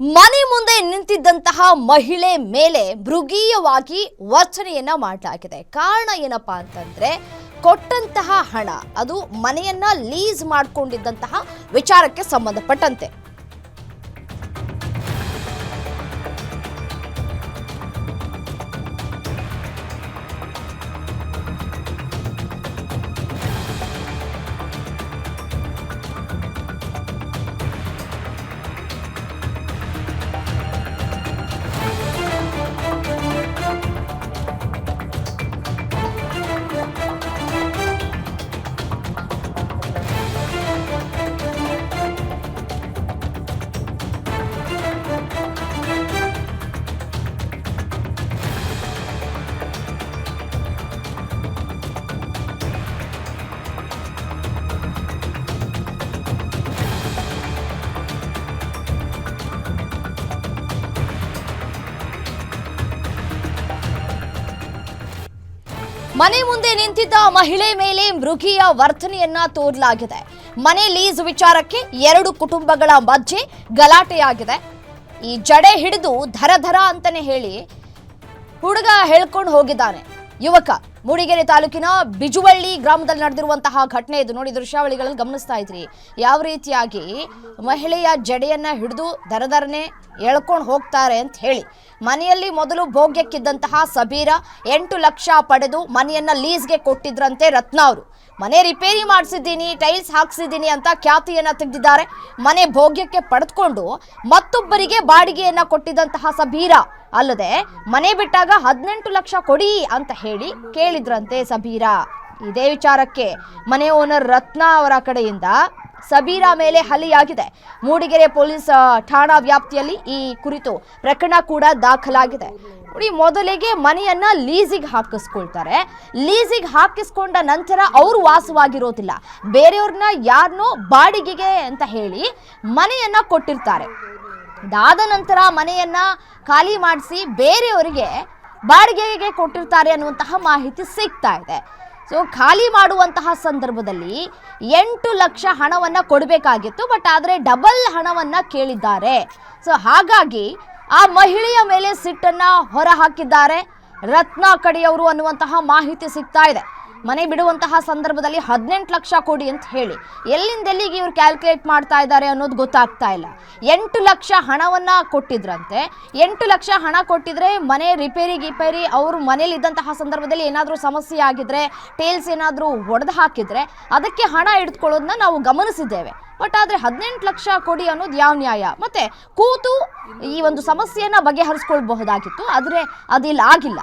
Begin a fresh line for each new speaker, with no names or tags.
ಮನೆ ಮುಂದೆ ನಿಂತಿದ್ದಂತಹ ಮಹಿಳೆ ಮೇಲೆ ಮೃಗೀಯವಾಗಿ ವರ್ತನೆಯನ್ನ ಮಾಡಲಾಗಿದೆ. ಕಾರಣ ಏನಪ್ಪಾ ಅಂತಂದ್ರೆ ಕೊಟ್ಟಂತಹ ಹಣ ಅದು ಮನೆಯನ್ನ ಲೀಸ್ ಮಾಡಿಕೊಂಡಿದ್ದಂತಹ ವಿಚಾರಕ್ಕೆ ಸಂಬಂಧಪಟ್ಟಂತೆ. ಮನೆ ಮುಂದೆ ನಿಂತಿದ್ದ ಮಹಿಳೆ ಮೇಲೆ ಮೃಗೀಯ ವರ್ತನೆಯನ್ನ ತೋರಲಾಗಿದೆ. ಮನೆ ಲೀಸ್ ವಿಚಾರಕ್ಕೆ ಎರಡು ಕುಟುಂಬಗಳ ಮಧ್ಯೆ ಗಲಾಟೆಯಾಗಿದೆ. ಈ ಜಡೆ ಹಿಡಿದು ಧರ ಅಂತಾನೆ ಹೇಳಿ ಹುಡುಗ ಹೇಳ್ಕೊಂಡು ಹೋಗಿದ್ದಾನೆ. ಯುವಕ ಮೂಡಿಗೆರೆ ತಾಲೂಕಿನ ಬಿಜುವಳ್ಳಿ ಗ್ರಾಮದಲ್ಲಿ ನಡೆದಿರುವಂತಹ ಘಟನೆ ಇದು. ನೋಡಿ, ದೃಶ್ಯಾವಳಿಗಳಲ್ಲಿ ಗಮನಿಸ್ತಾ ಇದ್ರಿ ಯಾವ ರೀತಿಯಾಗಿ ಮಹಿಳೆಯ ಜಡೆಯನ್ನ ಹಿಡಿದು ದರದರನೆ ಎಳ್ಕೊಂಡು ಹೋಗ್ತಾರೆ ಅಂತ ಹೇಳಿ. ಮನೆಯಲ್ಲಿ ಮೊದಲು ಭೋಗ್ಯಕ್ಕಿದ್ದಂತಹ ಸಬೀರಾ 8 ಲಕ್ಷ ಪಡೆದು ಮನೆಯನ್ನ ಲೀಸ್ಗೆ ಕೊಟ್ಟಿದ್ರಂತೆ ರತ್ನ ಅವರು. ಮನೆ ರಿಪೇರಿ ಮಾಡಿಸಿದ್ದೀನಿ, ಟೈಲ್ಸ್ ಹಾಕ್ಸಿದ್ದೀನಿ ಅಂತ ಖ್ಯಾತಿಯನ್ನ ತೆಗೆದಿದ್ದಾರೆ. ಮನೆ ಭೋಗ್ಯಕ್ಕೆ ಪಡೆದುಕೊಂಡು ಮತ್ತೊಬ್ಬರಿಗೆ ಬಾಡಿಗೆಯನ್ನ ಕೊಟ್ಟಿದ್ದಂತಹ ಸಬೀರಾ ಅಲ್ಲದೆ ಮನೆ ಬಿಟ್ಟಾಗ 18 ಲಕ್ಷ ಕೊಡಿ ಅಂತ ಹೇಳಿ ಕೇಳಿದ್ರಂತೆ ಸಬೀರಾ. ಇದೇ ವಿಚಾರಕ್ಕೆ ಮನೆ ಓನರ್ ರತ್ನ ಅವರ ಕಡೆಯಿಂದ ಸಬೀರಾ ಮೇಲೆ ಹಲ್ಲೆಯಾಗಿದೆ. ಮೂಡಿಗೆರೆ ಪೊಲೀಸ್ ಠಾಣಾ ವ್ಯಾಪ್ತಿಯಲ್ಲಿ ಈ ಕುರಿತು ಪ್ರಕರಣ ಕೂಡ ದಾಖಲಾಗಿದೆ. ನೋಡಿ, ಮೊದಲಿಗೆ ಮನೆಯನ್ನ ಲೀಸಿಗೆ ಹಾಕಿಸ್ಕೊಳ್ತಾರೆ. ಲೀಸಿಗೆ ಹಾಕಿಸ್ಕೊಂಡ ನಂತರ ಅವರು ವಾಸವಾಗಿರೋದಿಲ್ಲ, ಬೇರೆಯವ್ರನ್ನ ಯಾರನ್ನೋ ಬಾಡಿಗೆಗೆ ಅಂತ ಹೇಳಿ ಮನೆಯನ್ನ ಕೊಟ್ಟಿರ್ತಾರೆ. ಅದಾದ ನಂತರ ಮನೆಯನ್ನ ಖಾಲಿ ಮಾಡಿಸಿ ಬೇರೆಯವರಿಗೆ ಬಾಡಿಗೆಗೆ ಕೊಟ್ಟಿರ್ತಾರೆ ಅನ್ನುವಂತಹ ಮಾಹಿತಿ ಸಿಗ್ತಾ ಇದೆ. ಸೊ ಖಾಲಿ ಮಾಡುವಂತಹ ಸಂದರ್ಭದಲ್ಲಿ 8 ಲಕ್ಷ ಹಣವನ್ನು ಕೊಡಬೇಕಾಗಿತ್ತು, ಬಟ್ ಆದರೆ ಡಬಲ್ ಹಣವನ್ನು ಕೇಳಿದ್ದಾರೆ. ಸೊ ಹಾಗಾಗಿ ಆ ಮಹಿಳೆಯ ಮೇಲೆ ಸಿಟ್ಟನ್ನು ಹೊರ ಹಾಕಿದ್ದಾರೆ ರತ್ನ ಕಡೆಯವರು ಅನ್ನುವಂತಹ ಮಾಹಿತಿ ಸಿಗ್ತಾ ಇದೆ. ಮನೆ ಬಿಡುವಂತಹ ಸಂದರ್ಭದಲ್ಲಿ 18 ಲಕ್ಷ ಕೊಡಿ ಅಂತ ಹೇಳಿ ಎಲ್ಲಿಂದೆಲ್ಲಿಗೆ ಇವ್ರು ಕ್ಯಾಲ್ಕುಲೇಟ್ ಮಾಡ್ತಾ ಇದ್ದಾರೆ ಅನ್ನೋದು ಗೊತ್ತಾಗ್ತಾ ಇಲ್ಲ. 8 ಲಕ್ಷ ಹಣವನ್ನ ಕೊಟ್ಟಿದ್ರಂತೆ. 8 ಲಕ್ಷ ಹಣ ಕೊಟ್ಟಿದ್ರೆ ಮನೆ ರಿಪೇರಿ ಅವರು ಮನೇಲಿ ಇದ್ದಂತಹ ಸಂದರ್ಭದಲ್ಲಿ ಏನಾದರೂ ಸಮಸ್ಯೆ ಆಗಿದ್ರೆ, ಟೇಲ್ಸ್ ಏನಾದರೂ ಒಡೆದು ಹಾಕಿದ್ರೆ ಅದಕ್ಕೆ ಹಣ ಹಿಡಿದುಕೊಳ್ಳೋದನ್ನ ನಾವು ಗಮನಿಸಿದ್ದೇವೆ. ಬಟ್ ಆದರೆ 18 ಲಕ್ಷ ಕೊಡಿ ಅನ್ನೋದು ಯಾವ ನ್ಯಾಯ? ಮತ್ತೆ ಕೂತು ಈ ಒಂದು ಸಮಸ್ಯೆಯನ್ನ ಬಗೆಹರಿಸ್ಕೊಳ್ಬಹುದಾಗಿತ್ತು, ಆದರೆ ಅದಿಲ್ಲ, ಆಗಿಲ್ಲ.